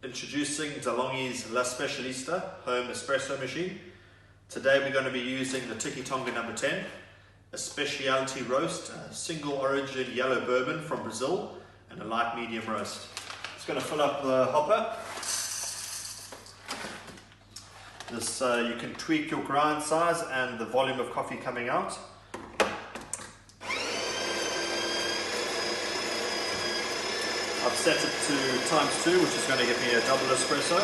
Introducing DeLonghi's La Specialista home espresso machine. Today we're going to be using the Tiki Tonga number 10, a specialty roast, a single origin yellow bourbon from Brazil, and a light medium roast. It's going to fill up the hopper. This you can tweak your grind size and the volume of coffee coming out. I've set it to ×2, which is going to give me a double espresso.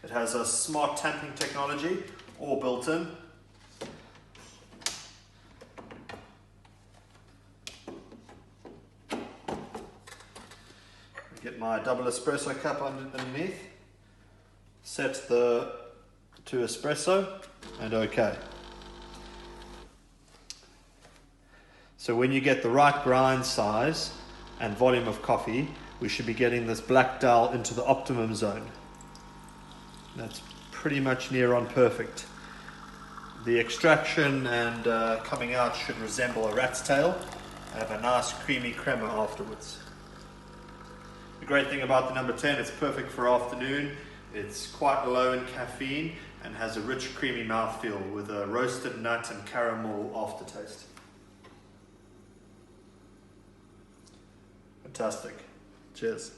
It has a smart tamping technology, all built in. Get my double espresso cup underneath. Set to espresso and OK. So when you get the right grind size and volume of coffee, we should be getting this black dial into the optimum zone. That's pretty much near on perfect. The extraction and coming out should resemble a rat's tail and have a nice creamy crema afterwards. The great thing about the number 10, it's perfect for afternoon. It's quite low in caffeine and has a rich creamy mouthfeel with a roasted nut and caramel aftertaste. Fantastic. Cheers.